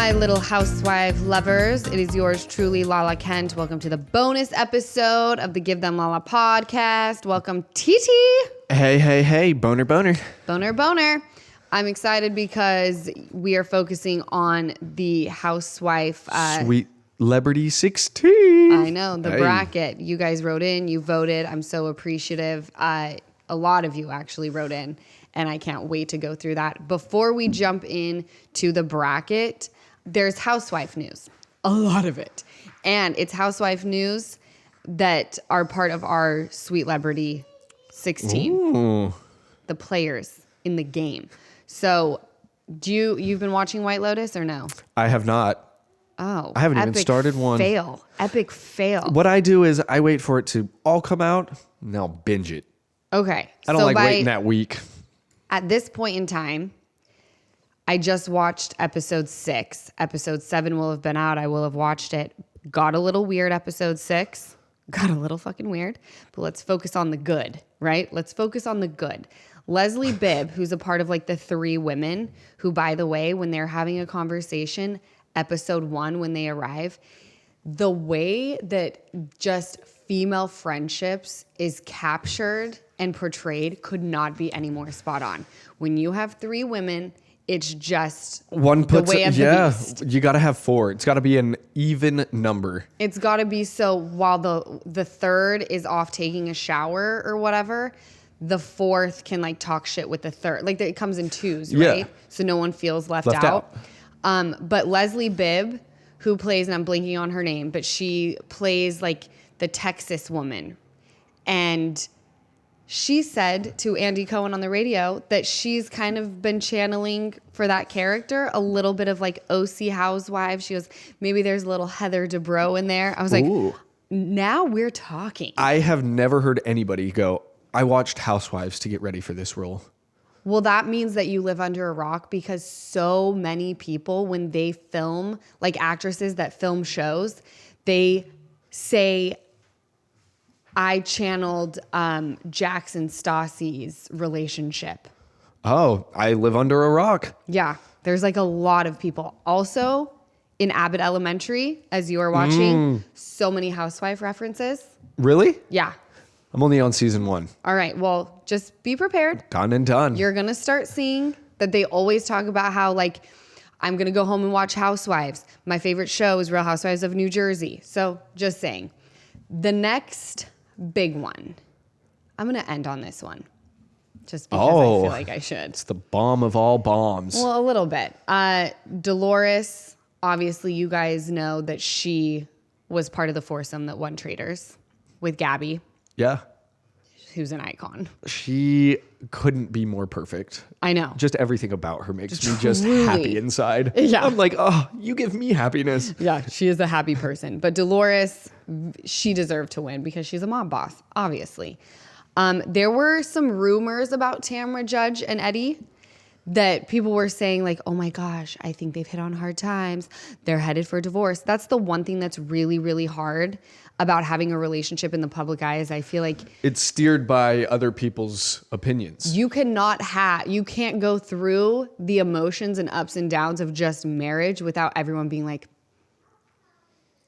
my little housewife lovers. It is yours truly, Lala Kent. Welcome to the bonus episode of the Give Them Lala podcast. Welcome, TT. Hey. Boner. Boner. I'm excited because we are focusing on the housewife. Sweet-lebrity 16. I know, the bracket. You guys wrote in, you voted. I'm so appreciative. A lot of you actually wrote in, and I can't wait to go through that. Before we jump in to the bracket, there's housewife news, a lot of it. And it's housewife news that are part of our Sweet-lebrity 16, Ooh. the players in the game. So you've been watching White Lotus or no? I have not. Oh, I haven't even started one. Epic fail. What I do is I wait for it to all come out, and then I'll binge it. Okay. I don't waiting that week. At this point in time, I just watched episode 6. Episode 7 will have been out. I will have watched it. Got a little weird, episode 6. Got a little fucking weird. But let's focus on the good, right? Let's focus on the good. Leslie Bibb, who's a part of like the 3 women who, by the way, when they're having a conversation, episode 1, when they arrive, the way that just female friendships is captured and portrayed could not be any more spot on. When you have 3 women, it's just one puts the way of the beast. You got to have 4. It's got to be an even number. It's got to be so while the third is off taking a shower or whatever, the fourth can like talk shit with the third. Like it comes in 2s, right? Yeah. So no one feels left out. But Leslie Bibb, who plays, and I'm blanking on her name, but she plays like the Texas woman. And she said to Andy Cohen on the radio that she's kind of been channeling for that character a little bit of like OC Housewives. She goes, maybe there's a little Heather Dubrow in there. I was like, Ooh. Now we're talking. I have never heard anybody go, I watched Housewives to get ready for this role. Well, that means that you live under a rock, because so many people, when they film, like actresses that film shows, they say, I channeled Jackson Stassi's relationship. Oh, I live under a rock. Yeah, there's like a lot of people. Also, in Abbott Elementary, as you are watching, so many housewife references. Really? Yeah. I'm only on season 1. All right, well, just be prepared. Done and done. You're going to start seeing that they always talk about how, like, I'm going to go home and watch Housewives. My favorite show is Real Housewives of New Jersey. So just saying. The next big one. I'm going to end on this one. Just because I feel like I should. It's the bomb of all bombs. Well, a little bit. Dolores, obviously you guys know that she was part of the foursome that won Traitors with Gabby. Yeah. Who's an icon. She couldn't be more perfect. I know. Just everything about her makes me just happy inside. Yeah. I'm like, oh, you give me happiness. Yeah, she is a happy person. But Dolores, she deserved to win because she's a mob boss, obviously. There were some rumors about Tamra Judge and Eddie that people were saying like, oh my gosh, I think they've hit on hard times. They're headed for divorce. That's the one thing that's really, really hard about having a relationship in the public eye, is I feel like it's steered by other people's opinions. You can't go through the emotions and ups and downs of just marriage without everyone being like,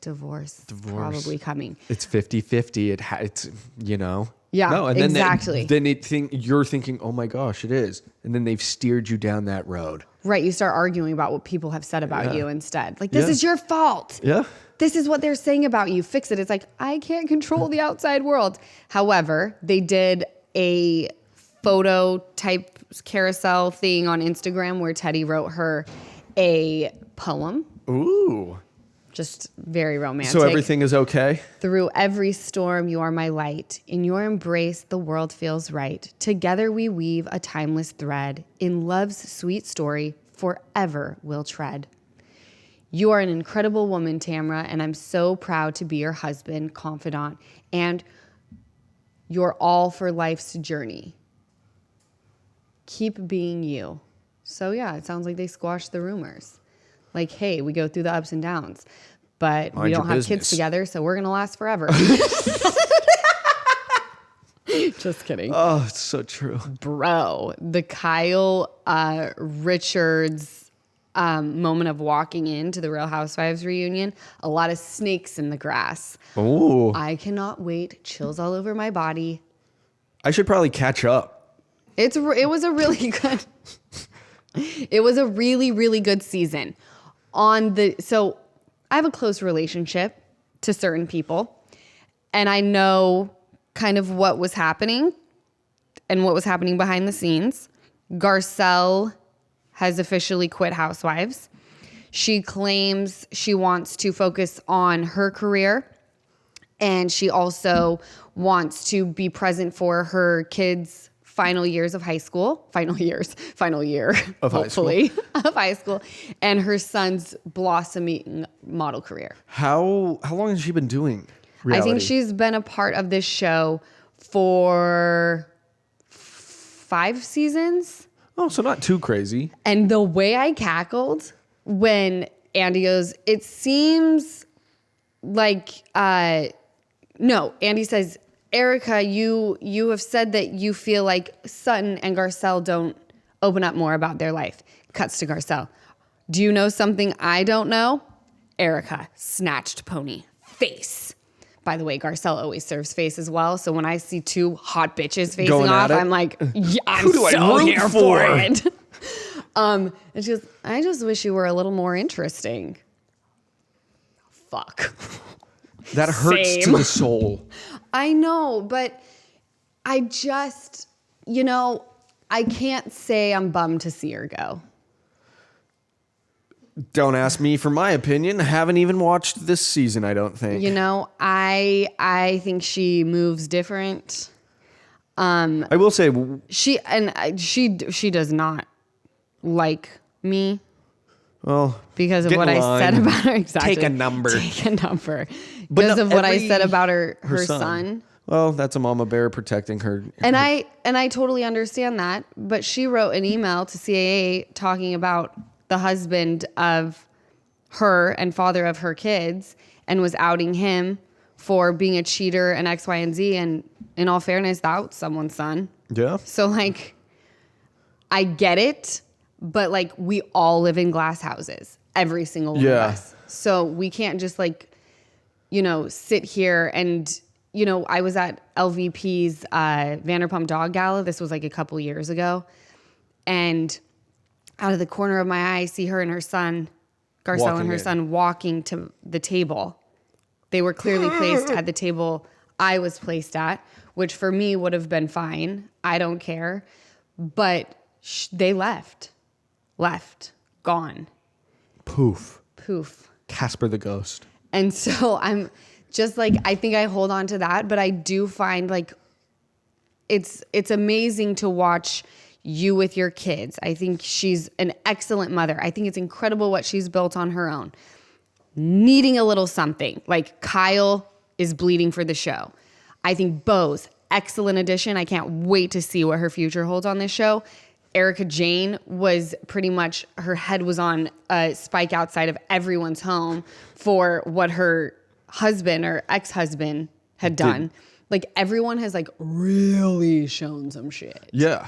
divorce. Probably coming. It's 50-50. It's, you know. Yeah, no, and exactly. Then you're thinking, oh my gosh, it is. And then they've steered you down that road. Right. You start arguing about what people have said about you instead. Like, this is your fault. Yeah. This is what they're saying about you. Fix it. It's like, I can't control the outside world. However, they did a photo type carousel thing on Instagram where Teddy wrote her a poem. Ooh. Just very romantic. So everything is okay? Through every storm, you are my light. In your embrace, the world feels right. Together we weave a timeless thread. In love's sweet story, forever we'll tread. You are an incredible woman, Tamra, and I'm so proud to be your husband, confidant, and you're all for life's journey. Keep being you. So yeah, it sounds like they squashed the rumors. Like, hey, we go through the ups and downs, but we don't have kids together, so we're going to last forever. Just kidding. Oh, it's so true. Bro, the Kyle Richards moment of walking into the Real Housewives reunion. A lot of snakes in the grass. Oh, I cannot wait. Chills all over my body. I should probably catch up. It was a really good. It was a really, really good season. So I have a close relationship to certain people, and I know kind of what was happening and what was happening behind the scenes. Garcelle has officially quit Housewives. She claims she wants to focus on her career, and she also wants to be present for her kids' final years of high school, final year of hopefully of high school, and her son's blossoming model career. How long has she been doing reality? I think she's been a part of this show for 5 seasons. Oh, so not too crazy. And the way I cackled when Andy goes, it seems like, no, Andy says, Erica, you have said that you feel like Sutton and Garcelle don't open up more about their life. Cuts to Garcelle. Do you know something I don't know? Erica, snatched pony, face. By the way, Garcelle always serves face as well. So when I see 2 hot bitches facing Going off, at it? I'm like, yeah, I'm Who do I so root here for? for it. And she goes, I just wish you were a little more interesting. Fuck. That hurts to Same. the soul. I know, but I just, I can't say I'm bummed to see her go. Don't ask me for my opinion. Haven't even watched this season, I don't think. I think she moves different. I will say She does not like me. Well, Because of get what in I said line. about her. Exactly. Take a number. Take a number. But Because no, of what I every- said about her her son. Well, that's a mama bear protecting her. And I totally understand that. But she wrote an email to CAA talking about the husband of her and father of her kids and was outing him for being a cheater and X, Y, and Z. And in all fairness, that's someone's son. Yeah. So, like, I get it, but, like, we all live in glass houses. Every single one of us. So we can't just, like, sit here and, I was at LVP's Vanderpump Dog Gala. This was, like, a couple years ago. And out of the corner of my eye, I see her and her son, Garcelle and her son, walking to the table. They were clearly placed at the table I was placed at, which for me would have been fine. I don't care. But they left, gone. Poof. Casper the Ghost. And so I'm just like, I think I hold on to that, but I do find like it's amazing to watch you with your kids. I think she's an excellent mother. I think it's incredible what she's built on her own. Needing a little something. Like Kyle is bleeding for the show. I think Bo's excellent addition. I can't wait to see what her future holds on this show. Erica Jane was pretty much, her head was on a spike outside of everyone's home for what her husband or ex-husband had done. Like everyone has like really shown some shit. Yeah.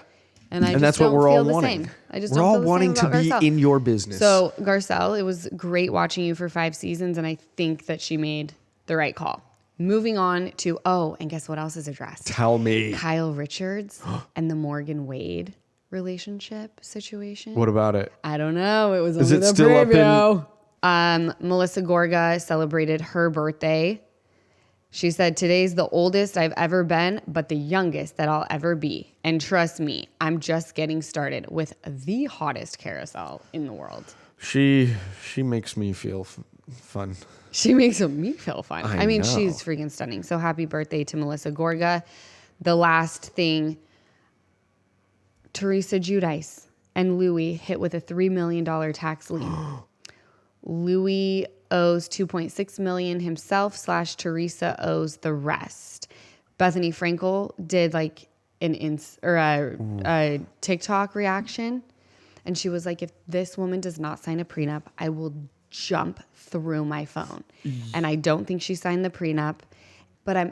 And I just that's don't what we're feel all the wanting. same. I just we're don't all feel the wanting same to about be Garcelle. in your business. So Garcelle, it was great watching you for 5 seasons, and I think that she made the right call. Moving on to, and guess what else is addressed? Tell me. Kyle Richards and the Morgan Wade relationship situation. What about it? I don't know. It was Is only it the still up preview. Melissa Gorga celebrated her birthday. She said, today's the oldest I've ever been, but the youngest that I'll ever be. And trust me, I'm just getting started with the hottest carousel in the world. She makes me feel fun. She makes me feel fun. I mean, know. she's freaking stunning. So happy birthday to Melissa Gorga. The last thing, Teresa Giudice and Louis hit with a $3 million tax lien. Louis owes $2.6 million himself / Teresa owes the rest. Bethany Frankel did like a TikTok reaction, and she was like, if this woman does not sign a prenup, I will jump through my phone. And I don't think she signed the prenup, but I'm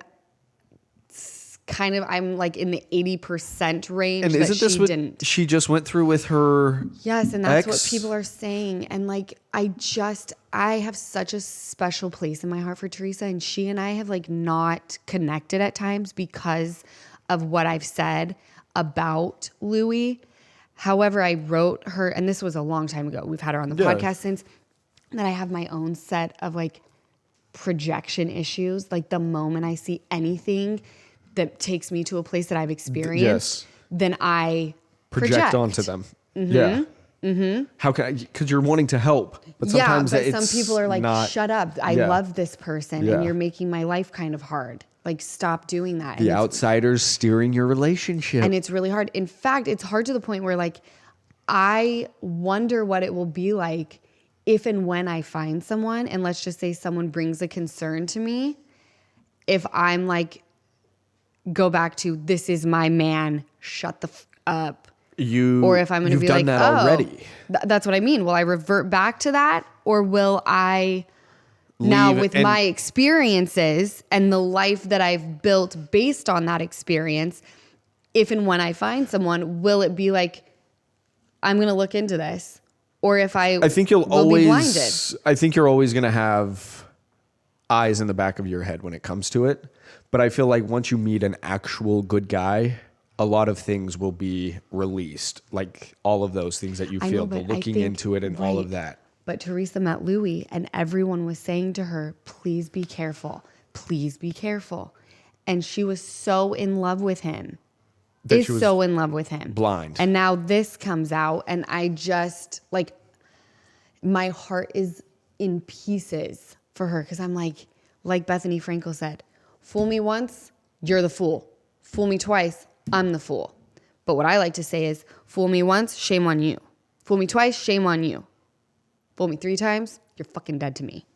I'm like in the 80% range. And isn't this what she just went through with her? Yes, and that's ex? what people are saying. And like, I have such a special place in my heart for Teresa, and she and I have like not connected at times because of what I've said about Louis. However, I wrote her, and this was a long time ago. We've had her on the podcast since, that I have my own set of like projection issues. Like the moment I see anything that takes me to a place that I've experienced, then I project onto them. Yeah. How can because you're wanting to help, but sometimes some people are like, shut up. I love this person and you're making my life kind of hard. Like, stop doing that. The outsiders steering your relationship. And it's really hard. In fact, it's hard to the point where like, I wonder what it will be like if and when I find someone, and let's just say someone brings a concern to me, if I'm like, go back to, this is my man, shut the up. Or if I'm going to be like, that already. That's what I mean. Will I revert back to that? Or will I now with my experiences and the life that I've built based on that experience, if and when I find someone, will it be like, I'm going to look into this? Or if I think you'll always be blinded. I think you're always going to have eyes in the back of your head when it comes to it. But I feel like once you meet an actual good guy, a lot of things will be released. Like all of those things that you feel, the looking into it and all of that. But Teresa met Louis and everyone was saying to her, please be careful. Please be careful. And she was so in love with him. So in love with him. Blind. And now this comes out and I just like, my heart is in pieces for her. Cause I'm like Bethany Frankel said, fool me once, you're the fool. Fool me twice, I'm the fool. But what I like to say is, fool me once, shame on you. Fool me twice, shame on you. Fool me 3 times, you're fucking dead to me.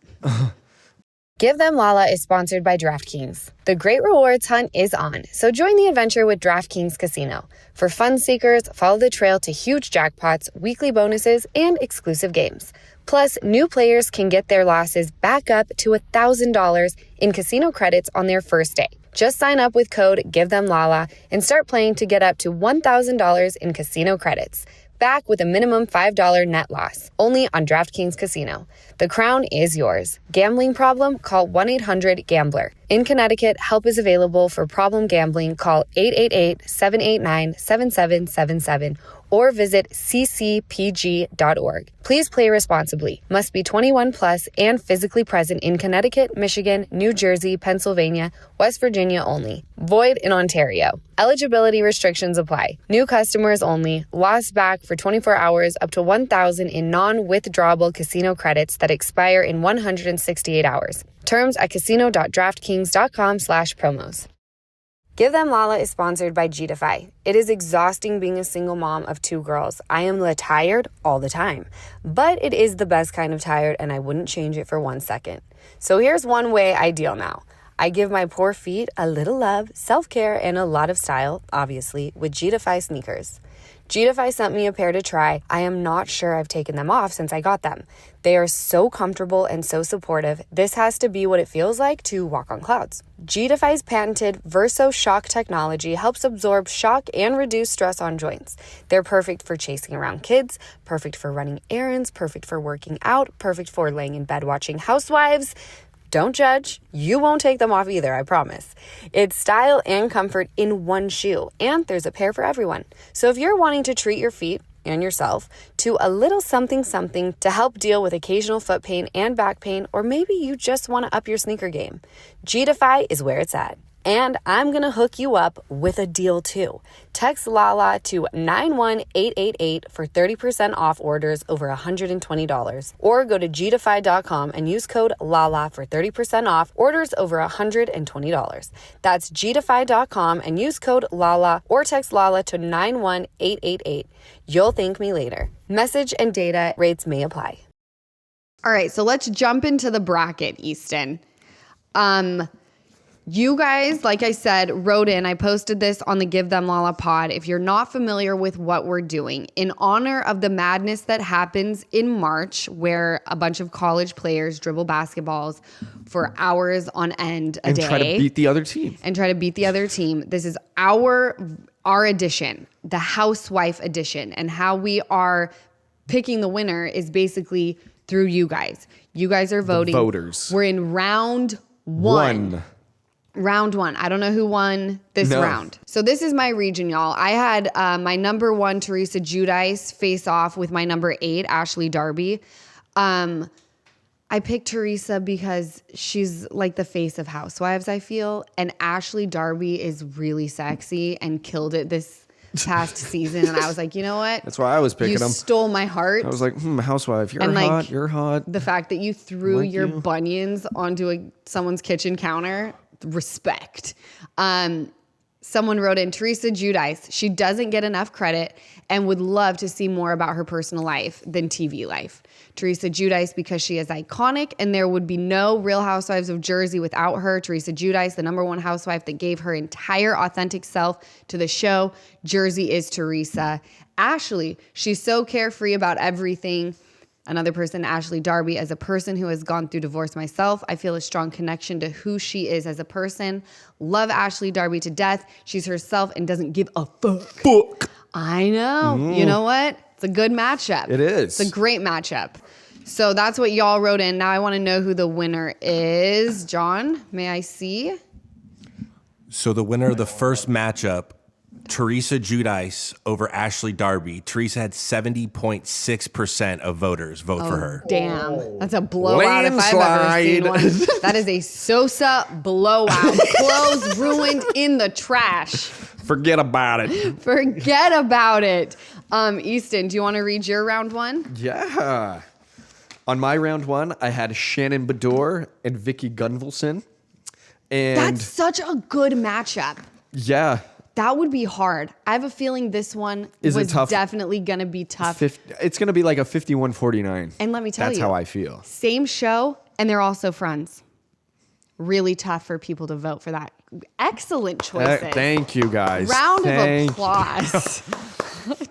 Give Them Lala is sponsored by DraftKings. The Great Rewards Hunt is on, so join the adventure with DraftKings Casino. For fun seekers, follow the trail to huge jackpots, weekly bonuses, and exclusive games. Plus, new players can get their losses back up to $1,000 in casino credits on their first day. Just sign up with code GiveThemLala and start playing to get up to $1,000 in casino credits. Back with a minimum $5 net loss. Only on DraftKings Casino. The crown is yours. Gambling problem? Call 1-800-GAMBLER. In Connecticut, help is available for problem gambling. Call 888-789-7777 or visit ccpg.org. Please play responsibly. Must be 21 plus and physically present in Connecticut, Michigan, New Jersey, Pennsylvania, West Virginia only. Void in Ontario. Eligibility restrictions apply. New customers only. Lost back for 24 hours up to 1,000 in non-withdrawable casino credits that expire in 168 hours. Terms at casino.draftkings.com/promos. Give Them Lala is sponsored by Giudify. It is exhausting being a single mom of 2 girls. I am tired all the time, but it is the best kind of tired and I wouldn't change it for 1 second. So here's one way I deal now. I give my poor feet a little love, self-care, and a lot of style, obviously, with Giudify sneakers. Giudify sent me a pair to try. I am not sure I've taken them off since I got them. They are so comfortable and so supportive. This has to be what it feels like to walk on clouds. Giudify's patented Verso Shock technology helps absorb shock and reduce stress on joints. They're perfect for chasing around kids, perfect for running errands, perfect for working out, perfect for laying in bed watching Housewives. Don't judge. You won't take them off either, I promise. It's style and comfort in one shoe, and there's a pair for everyone. So if you're wanting to treat your feet and yourself to a little something to help deal with occasional foot pain and back pain, or maybe you just want to up your sneaker game, Giudify is where it's at. And I'm going to hook you up with a deal too. Text Lala to 91888 for 30% off orders over $120. Or go to Giudify.com and use code LALA for 30% off orders over $120. That's Giudify.com and use code LALA or text Lala to 91888. You'll thank me later. Message and data rates may apply. All right, so let's jump into the bracket, Easton. You guys, like I said, wrote in. I posted this on the Give Them Lala pod. If you're not familiar with what we're doing, in honor of the madness that happens in March, where a bunch of college players dribble basketballs for hours on end a day. And try to beat the other team. This is our edition, the housewife edition. And how we are picking the winner is basically through you guys. You guys are voting. The voters. We're in round one. Round one. I don't know who won this round. So this is my region, y'all. I had my number 1, Teresa Giudice, face off with my number 8, Ashley Darby. I picked Teresa because she's like the face of Housewives, I feel. And Ashley Darby is really sexy and killed it this past season. And I was like, you know what? That's why I was picking them. You stole my heart. I was like, housewife, you're and hot, like, you're hot. The fact that you threw your bunions onto someone's kitchen counter, respect. Someone wrote in, Teresa Giudice, she doesn't get enough credit and would love to see more about her personal life than TV life. Teresa Giudice because she is iconic and there would be no Real Housewives of Jersey without her. Teresa Giudice, the number 1 housewife that gave her entire authentic self to the show. Jersey is Teresa. Ashley, she's so carefree about everything. Another person, Ashley Darby, as a person who has gone through divorce myself, I feel a strong connection to who she is as a person. Love Ashley Darby to death. She's herself and doesn't give a fuck. I know. You know what? It's a good matchup. It is. It's a great matchup. So that's what y'all wrote in. Now I want to know who the winner is. John, may I see? So the winner of the first matchup, Teresa Giudice over Ashley Darby. Teresa had 70.6% of voters vote for her. Damn. That's a blowout if I've ever seen one. That is a Sosa blowout. Clothes ruined in the trash. Forget about it. Forget about it. Easton, do you want to read your round 1? Yeah. On my round 1, I had Shannon Beador and Vicki Gunvalson. And that's such a good matchup. Yeah. That would be hard. I have a feeling this one was definitely going to be tough. It's going to be like a 51-49. And let me tell you. That's how I feel. Same show, and they're also friends. Really tough for people to vote for that. Excellent choices. Thank you, guys. Round of applause.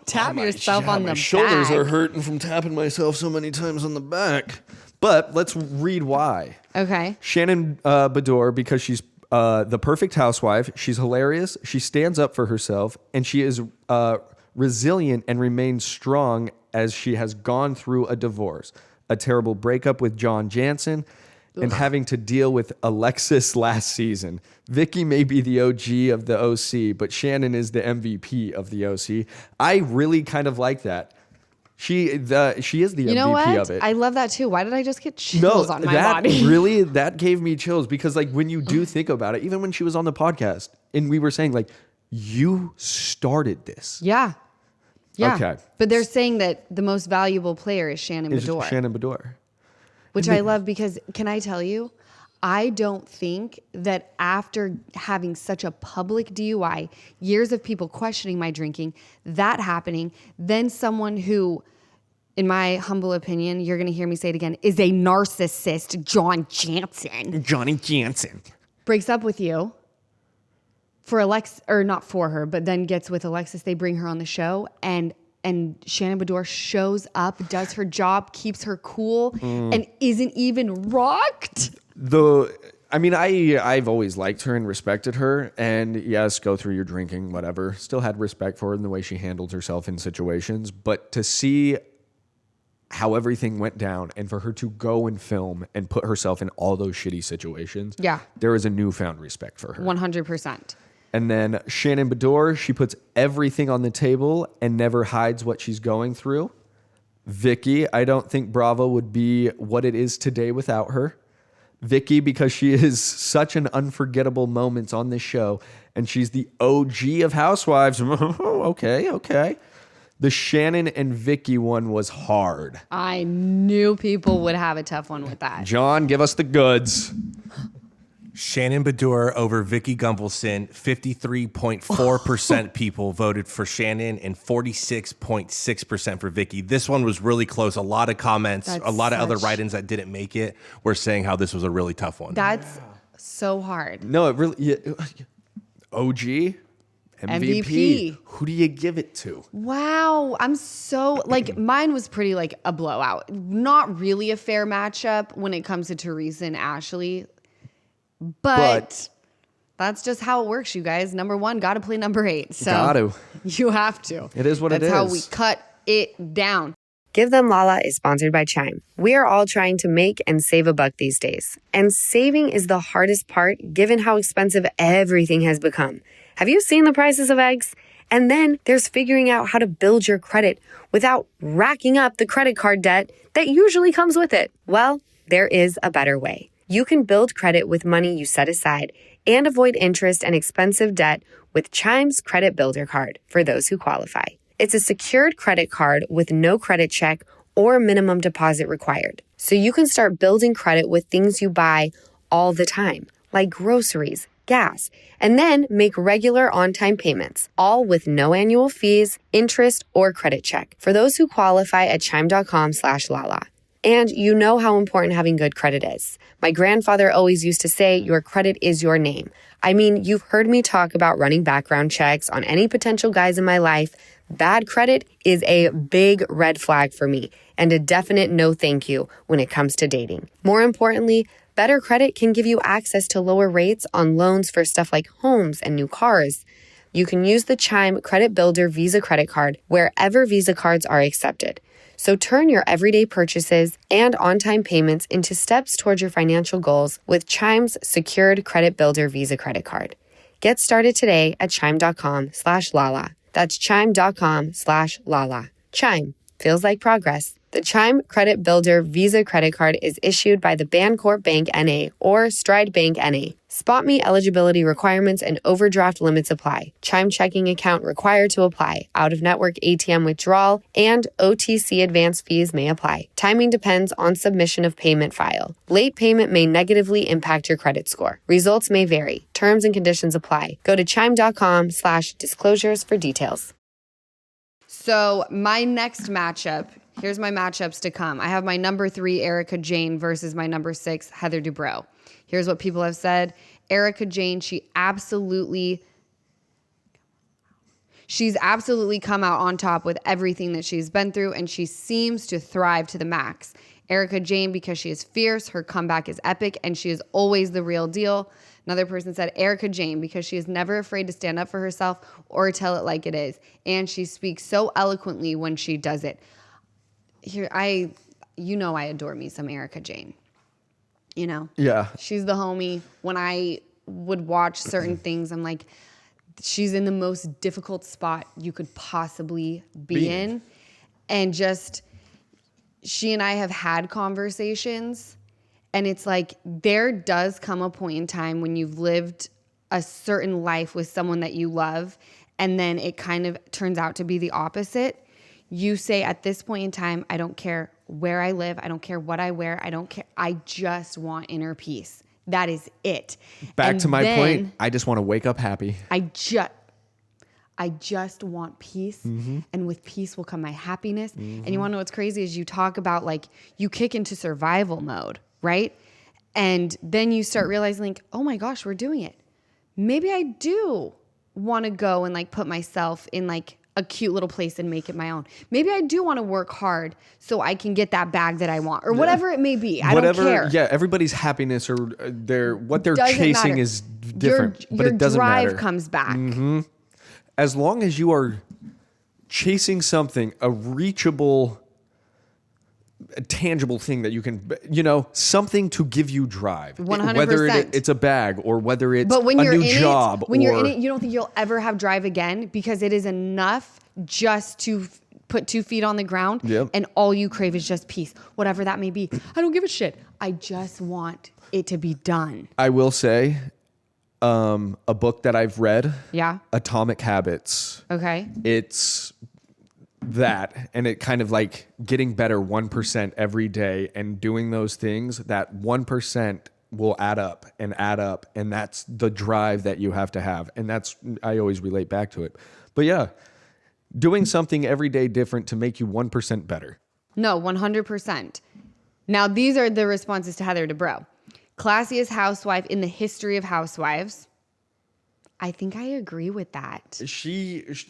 Tap yourself on the back. My shoulders are hurting from tapping myself so many times on the back. But let's read why. Okay. Shannon Beador, because she's the perfect housewife. She's hilarious. She stands up for herself, and she is resilient and remains strong as she has gone through a divorce, a terrible breakup with John Jansen, and having to deal with Alexis last season. Vicki may be the OG of the OC, but Shannon is the MVP of the OC. I really kind of like that. She is the MVP of it. I love that too. Why did I just get chills on my body? Really, that gave me chills because like when you do think about it, even when she was on the podcast and we were saying like, you started this. Yeah. Yeah. Okay. But they're saying that the most valuable player is Shannon Beador. Shannon Beador. Which I love because, can I tell you, I don't think that after having such a public DUI, years of people questioning my drinking, that happening, then someone who, in my humble opinion, you're going to hear me say it again, is a narcissist, John Jansen. Johnny Jansen. Breaks up with you for Alexis, or not for her, but then gets with Alexis. They bring her on the show and Shannon Beador shows up, does her job, keeps her cool, and isn't even rocked. I've always liked her and respected her. And yes, go through your drinking, whatever. Still had respect for her and the way she handled herself in situations. But to see how everything went down and for her to go and film and put herself in all those shitty situations, there is a newfound respect for her. 100%. And then Shannon Beador, she puts everything on the table and never hides what she's going through. Vicki, I don't think Bravo would be what it is today without her. Vicki, because she is such an unforgettable moment on this show, and she's the OG of Housewives. Okay. The Shannon and Vicki one was hard. I knew people would have a tough one with that. John, give us the goods. Shannon Beador over Vicki Gunvalson. 53.4% people voted for Shannon and 46.6% for Vicki. This one was really close. A lot of comments, a lot of other write-ins that didn't make it were saying how this was a really tough one. That's So hard. No, it really. Yeah. OG, MVP. Who do you give it to? Wow. I'm so like mine was pretty like a blowout. Not really a fair matchup when it comes to Teresa and Ashley. But that's just how it works, you guys. Number 1, got to play number 8. So Gotta. You have to. It is what it is. That's how we cut it down. Give Them Lala is sponsored by Chime. We are all trying to make and save a buck these days. And saving is the hardest part given how expensive everything has become. Have you seen the prices of eggs? And then there's figuring out how to build your credit without racking up the credit card debt that usually comes with it. Well, there is a better way. You can build credit with money you set aside and avoid interest and expensive debt with Chime's Credit Builder Card for those who qualify. It's a secured credit card with no credit check or minimum deposit required. So you can start building credit with things you buy all the time, like groceries, gas, and then make regular on-time payments, all with no annual fees, interest, or credit check for those who qualify at chime.com/Lala. And you know how important having good credit is. My grandfather always used to say, your credit is your name. I mean, you've heard me talk about running background checks on any potential guys in my life. Bad credit is a big red flag for me and a definite no thank you when it comes to dating. More importantly, better credit can give you access to lower rates on loans for stuff like homes and new cars. You can use the Chime Credit Builder Visa credit card wherever Visa cards are accepted. So turn your everyday purchases and on-time payments into steps towards your financial goals with Chime's secured Credit Builder Visa credit card. Get started today at chime.com/Lala. That's chime.com/Lala. Chime. Feels like progress. The Chime Credit Builder Visa credit card is issued by the Bancorp Bank N.A. or Stride Bank N.A. Spot Me eligibility requirements and overdraft limits apply. Chime checking account required to apply. Out-of-network ATM withdrawal and OTC advance fees may apply. Timing depends on submission of payment file. Late payment may negatively impact your credit score. Results may vary. Terms and conditions apply. Go to chime.com/disclosures for details. So my next matchup, here's my matchups to come. I have my number 3, Erica Jane, versus my number 6, Heather Dubrow. Here's what people have said. Erica Jane, she's absolutely come out on top with everything that she's been through, and she seems to thrive to the max. Erica Jane, because she is fierce, her comeback is epic, and she is always the real deal. Another person said Erica Jane, because she is never afraid to stand up for herself or tell it like it is. And she speaks so eloquently when she does it. I adore me some Erica Jane. You know? Yeah. She's the homie. When I would watch certain things, I'm like, she's in the most difficult spot you could possibly be in. And just, she and I have had conversations, and it's like, there does come a point in time when you've lived a certain life with someone that you love, and then it kind of turns out to be the opposite. You say, at this point in time, I don't care where I live. I don't care what I wear. I don't care. I just want inner peace. That is it. Back to my point, I just want to wake up happy. I just want peace. Mm-hmm. And with peace will come my happiness. Mm-hmm. And you want to know what's crazy is you talk about, like, you kick into survival mode, right? And then you start realizing, like, oh my gosh, we're doing it. Maybe I do want to go and, like, put myself in, like, a cute little place and make it my own. Maybe I do want to work hard so I can get that bag that I want, or whatever it may be. I don't care. Yeah, everybody's happiness or what they're chasing is different, but it doesn't matter. Your drive comes back. Mm-hmm. As long as you are chasing something, a reachable, a tangible thing that you can, something to give you drive. 100%. Whether it's a bag or whether it's a new job. When you're in it, you don't think you'll ever have drive again, because it is enough just to put 2 feet on the ground. Yep. And all you crave is just peace, whatever that may be. I don't give a shit. I just want it to be done. I will say, a book that I've read. Yeah. Atomic Habits. Okay. It's that, and it kind of like getting better 1% every day and doing those things, that 1% will add up, and that's the drive that you have to have. And that's, I always relate back to it. But yeah, doing something every day different to make you 1% better. No, 100%. Now, these are the responses to Heather Dubrow. Classiest housewife in the history of housewives. I think I agree with that.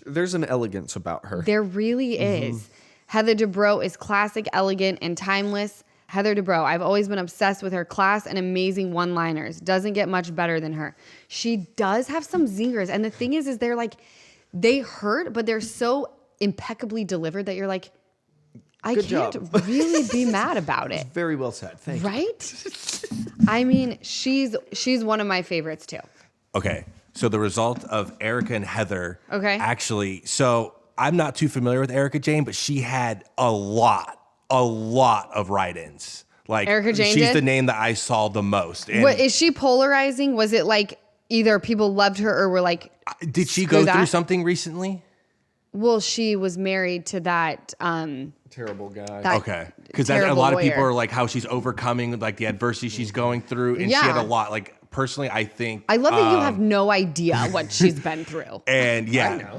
There's an elegance about her. There really is. Heather Dubrow is classic, elegant, and timeless. Heather Dubrow, I've always been obsessed with her class and amazing one-liners. Doesn't get much better than her. She does have some zingers. And the thing is they're like, they hurt, but they're so impeccably delivered that you're like, I Good can't job. really be mad about it. Very well said. Thank you. Right? I mean, she's one of my favorites too. Okay. So the result of Erica and Heather. Okay. Actually, so I'm not too familiar with Erica Jane, but she had a lot of write-ins. Like Erica Jane she's did? the name that I saw the most. And What, is she polarizing? Was it like either people loved her or were like, did she screw go that? through something recently? well, she was married to that Terrible guy. that Okay. Because a terrible lot of people lawyer. are like how she's overcoming like the adversity she's going through. And she had Yeah. a lot. Like personally, I think. I love that you have no idea what she's been through. And yeah.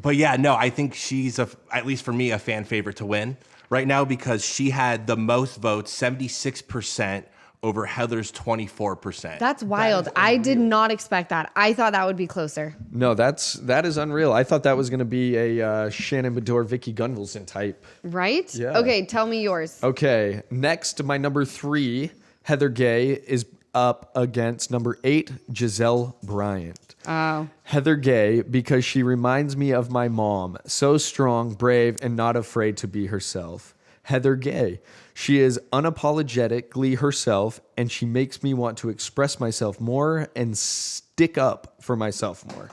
But yeah, no, I think she's at least for me, a fan favorite to win right now because she had the most votes, 76% over Heather's 24%. That's wild. I did not expect that. I thought that would be closer. No, that is unreal. I thought that was going to be a Shannon Beador, Vicki Gunvalson type. Right? Yeah. Okay, tell me yours. Okay, next, my number 3, Heather Gay, is up against number 8, Giselle Bryant. Oh. Heather Gay, because she reminds me of my mom, so strong, brave, and not afraid to be herself. Heather Gay, she is unapologetically herself, and she makes me want to express myself more and stick up for myself more.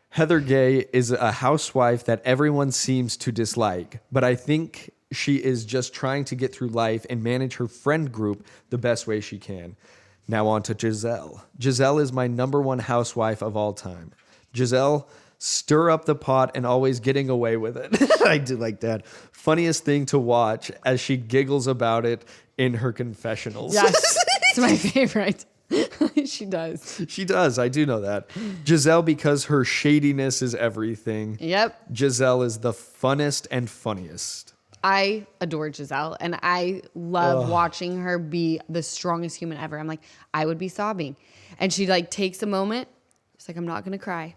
Heather Gay is a housewife that everyone seems to dislike, but I think she is just trying to get through life and manage her friend group the best way she can. Now on to Giselle. Giselle is my number 1 housewife of all time. Giselle, stir up the pot and always getting away with it. I do like that. Funniest thing to watch as she giggles about it in her confessionals. Yes. It's my favorite. She does. She does. I do know that. Giselle, because her shadiness is everything. Yep. Giselle is the funnest and funniest. I adore Giselle and I love watching her be the strongest human ever. I'm like, I would be sobbing. And she like takes a moment. She's like, I'm not going to cry.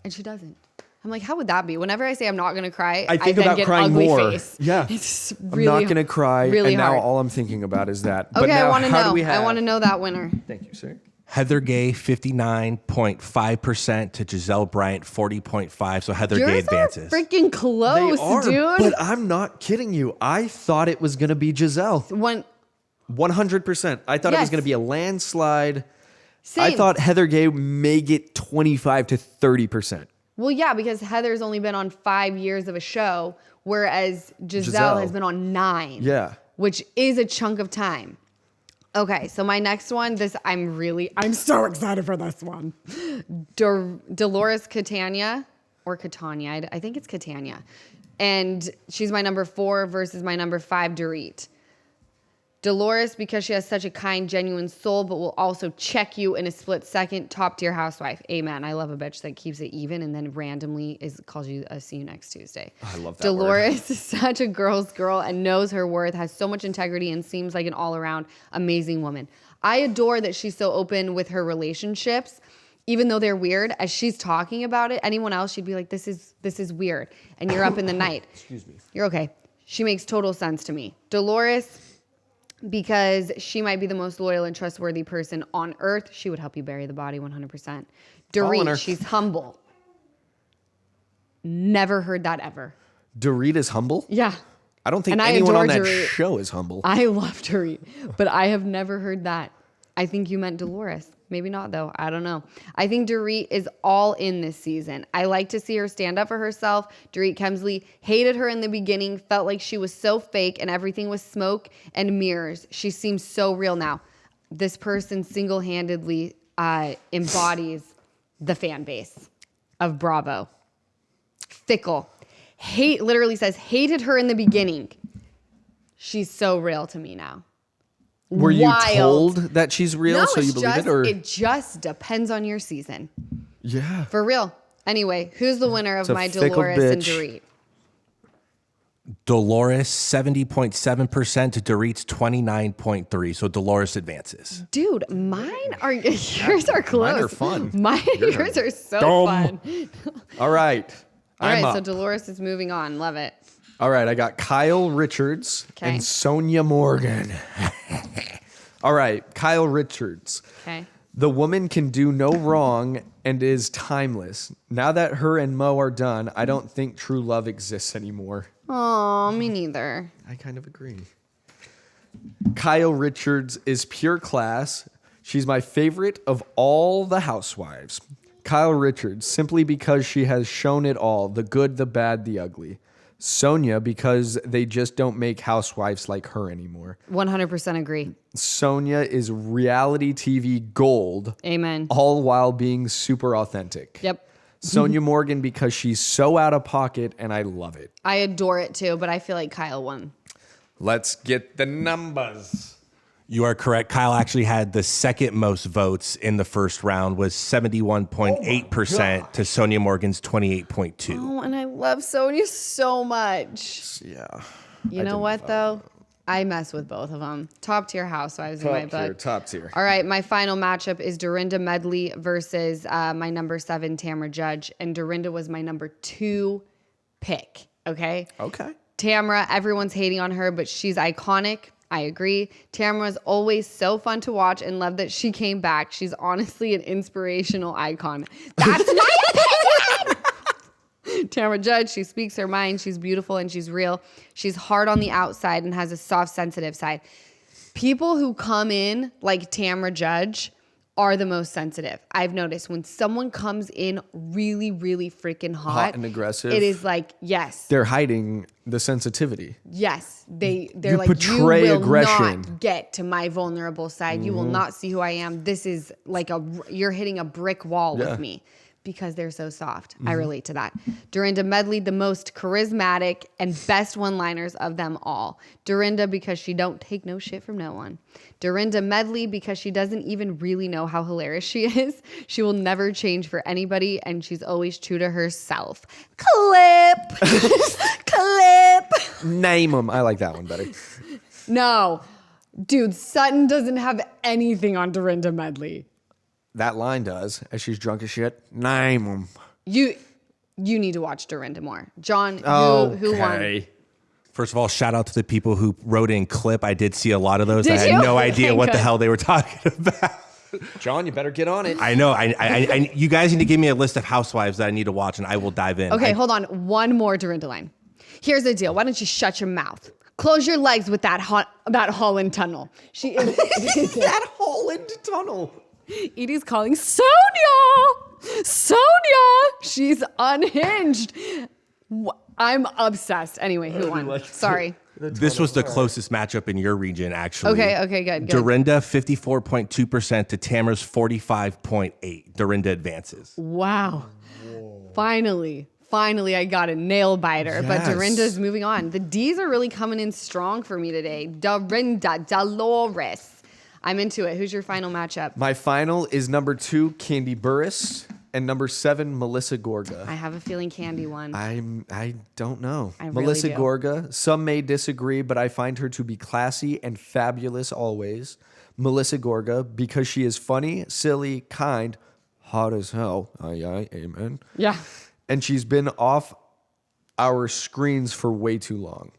And she doesn't. I'm like, how would that be? Whenever I say I'm not going to cry, I think then about get crying ugly more. Face. Yeah. It's I'm really, not going to cry. really and now hard. all I'm thinking about is that. But Okay, now, I want to how do know. we have... I want to know that winner. Thank you, sir. Heather Gay, 59.5% to Giselle Bryant, 40.5%. So Heather Gay Yours are advances. freaking close, dude. But I'm not kidding you. I thought it was going to be Giselle. 100%. I thought it was Yes. going to be a landslide. Same. I thought Heather Gay may get 25 to 30%. Well, yeah, because Heather's only been on 5 years of a show, whereas Giselle has been on 9. Yeah. Which is a chunk of time. Okay, so my next one, I'm so excited for this one. Dolores Catania, or Catania, I think it's Catania. And she's my number 4 versus my number 5, Dorit. Dolores, because she has such a kind, genuine soul, but will also check you in a split second. Top tier housewife. Amen. I love a bitch that keeps it even and then randomly calls you a see you next Tuesday. I love that Dolores is such a girl's girl and knows her worth, has so much integrity, and seems like an all-around amazing woman. I adore that she's so open with her relationships, even though they're weird. As she's talking about it, anyone else, she'd be like, this is weird. And you're up in the night. Excuse me. You're okay. She makes total sense to me. Dolores, because she might be the most loyal and trustworthy person on earth. She would help you bury the body 100%. Following Dorit, her. she's humble. Never heard that ever. Dorit is humble? Yeah. I don't think And I anyone on adore that Dorit. show is humble. I love Dorit, but I have never heard that. I think you meant Dolores. Maybe not, though. I don't know. I think Dorit is all in this season. I like to see her stand up for herself. Dorit Kemsley hated her in the beginning, felt like she was so fake and everything was smoke and mirrors. She seems so real now. This person single-handedly embodies the fan base of Bravo. Fickle. Literally says, hated her in the beginning. She's so real to me now. Were you Wild. told that she's real, No, so you believe it? Or it just depends on your season. yeah, For real. Anyway, who's the winner of a my fickle Dolores and bitch. Dorit? Dolores 70.7% to Dorit's 29.3%. So Dolores advances. Dude, yours are close. Mine are fun. Yours are so fun. All right. All I'm right, up. so Dolores is moving on. Love it. All right, I got Kyle Richards Okay. and Sonia Morgan. All right, Kyle Richards. Okay. The woman can do no wrong and is timeless. Now that her and Mo are done, I don't think true love exists anymore. Oh, me neither. I kind of agree. Kyle Richards is pure class. She's my favorite of all the housewives. Kyle Richards, simply because she has shown it all, the good, the bad, the ugly. Sonia, because they just don't make housewives like her anymore. 100% agree. Sonia is reality TV gold, Amen. all while being super authentic. Yep. Sonia Morgan, because she's so out of pocket, and I love it. I adore it too, but I feel like Kyle won. Let's get the numbers. You are correct. Kyle actually had the second most votes in the first round, was 71.8% to Sonia Morgan's 28.2%. Oh, and I love Sonia so much. Yeah. You know what, though? I mess with both of them. Top tier housewives in my book. Top tier. All right, my final matchup is Dorinda Medley versus my number 7, Tamra Judge. And Dorinda was my number 2 pick, okay? Okay. Tamra, everyone's hating on her, but she's iconic. I agree. Tamra was always so fun to watch and love that she came back. She's honestly an inspirational icon. That's my opinion! Tamra Judge, she speaks her mind. She's beautiful and she's real. She's hard on the outside and has a soft, sensitive side. People who come in like Tamra Judge are the most sensitive. I've noticed when someone comes in really, really freaking hot and aggressive. it is like, yes. They're hiding the sensitivity. Yes, they're You like, portray you will aggression. not get to my vulnerable side. You will not see who I am. This is like you're hitting a brick wall Yeah. with me because they're so soft. I relate to that. Dorinda Medley, the most charismatic and best one-liners of them all. Dorinda, because she don't take no shit from no one. Dorinda Medley, because she doesn't even really know how hilarious she is. She will never change for anybody, and she's always true to herself. Clip! Clip! Name them. I like that one better. No. Dude, Sutton doesn't have anything on Dorinda Medley. That line does, as she's drunk as shit. Name them. You need to watch Dorinda more. John, who won? First of all, shout out to the people who wrote in clip. I did see a lot of those. Did I had you? no idea Okay, what the good. hell they were talking about. John, you better get on it. I know. I you guys need to give me a list of housewives that I need to watch, and I will dive in. Okay, hold on. One more Dorinda line. Here's the deal. Why don't you shut your mouth? Close your legs with that Holland tunnel. She is that Holland tunnel. Edie's calling Sonia. She's unhinged. I'm obsessed. Anyway, who won? Sorry. This was the closest matchup in your region, actually. Okay, good. Dorinda 54.2% to Tamra's 45.8%. Dorinda advances. Wow. Finally, I got a nail biter, but Yes. Dorinda's moving on. The D's are really coming in strong for me today. Dorinda, Dolores. I'm into it. Who's your final matchup? My final is number 2, Candy Burris, and number 7, Melissa Gorga. I have a feeling Candy won. I don't know. I really Melissa do. Gorga. Some may disagree, but I find her to be classy and fabulous always. Melissa Gorga, because she is funny, silly, kind, hot as hell. Aye, amen. Yeah. And she's been off our screens for way too long.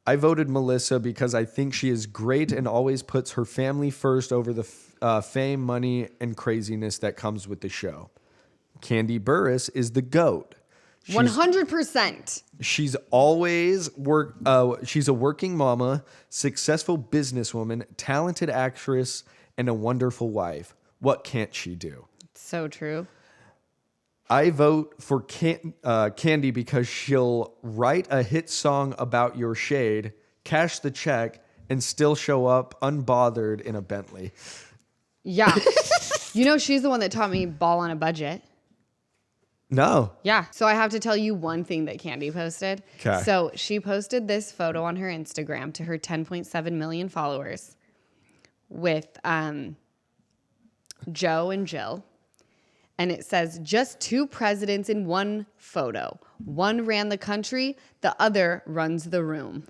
I voted Melissa because I think she is great and always puts her family first over the fame, money, and craziness that comes with the show. Candy Burris is the GOAT. 100%. She's always she's a working mama, successful businesswoman, talented actress, and a wonderful wife. What can't she do? So true. I vote for Candy because she'll write a hit song about your shade, cash the check, and still show up unbothered in a Bentley. Yeah. You know, she's the one that taught me ball on a budget. No. Yeah. So I have to tell you one thing that Candy posted. 'Kay. So she posted this photo on her Instagram to her 10.7 million followers with Joe and Jill. And it says, just 2 presidents in one photo. One ran the country, the other runs the room.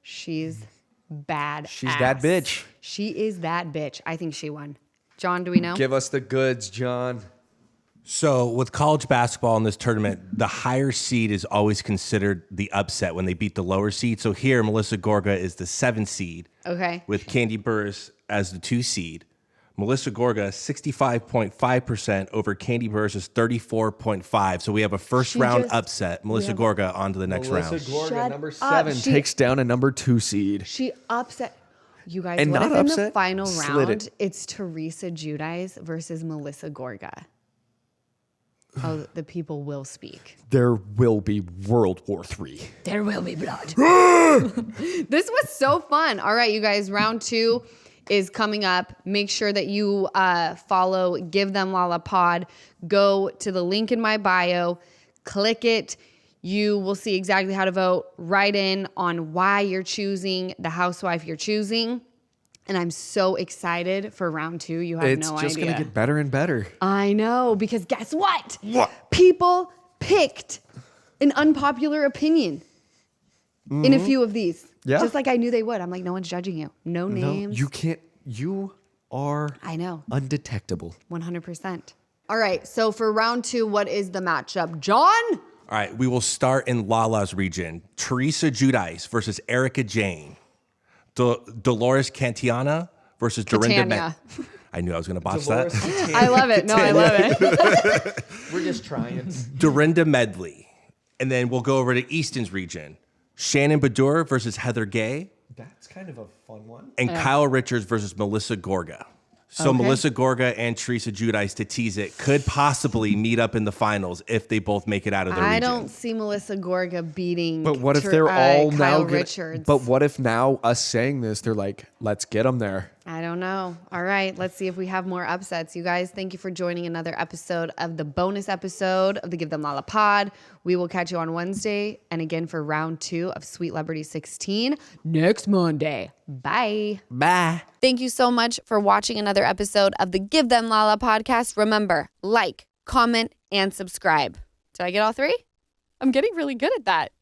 She's bad. She's that bitch. She is that bitch. I think she won. John, do we know? Give us the goods, John. So with college basketball in this tournament, the higher seed is always considered the upset when they beat the lower seed. So here, Melissa Gorga is the 7 seed. Okay. With Candy Burris as the 2 seed. Melissa Gorga, 65.5% over Candy Burris' 34.5%. So we have a first round upset. Melissa Gorga on to the next round. Melissa Gorga, Shut number up. 7, takes down a number 2 seed. She upset. You guys, And what not if in the upset, final slid round, it. it's Teresa Giudice versus Melissa Gorga? Oh, the people will speak. There will be World War III. There will be blood. This was so fun. All right, you guys, round 2 is coming up. Make sure that you follow Give Them Lala Pod. Go to the link in my bio, click it. You will see exactly how to vote. Write in on why you're choosing the housewife you're choosing. And I'm so excited for round 2. You have It's no just idea. going to get better and better. I know, because guess what? What? People picked an unpopular opinion in a few of these. Yeah. Just like I knew they would. I'm like, no one's judging you. No names. No, you can't. You are I know. undetectable. 100%. All right. So for round 2, what is the matchup? John? All right, we will start in Lala's region. Teresa Giudice versus Erica Jane. Dolores Catania versus Dorinda Catania. I knew I was going to botch that. I love it. No, I love it. We're just trying. Dorinda Medley. And then we'll go over to Easton's region. Shannon Beador versus Heather Gay. That's kind of a fun one. And Kyle Richards versus Melissa Gorga. So Okay. Melissa Gorga and Teresa Giudice, to tease it, could possibly meet up in the finals if they both make it out of their I region. don't see Melissa Gorga beating But what if they're all Kyle now? Richards. But what if now us saying this, they're like, let's get them there. I don't know. All right, let's see if we have more upsets. You guys, thank you for joining another episode of the bonus episode of the Give Them Lala Pod. We will catch you on Wednesday and again for round 2 of Sweet-lebrity 16 next Monday. Bye. Bye. Thank you so much for watching another episode of the Give Them Lala podcast. Remember, like, comment, and subscribe. Did I get all 3? I'm getting really good at that.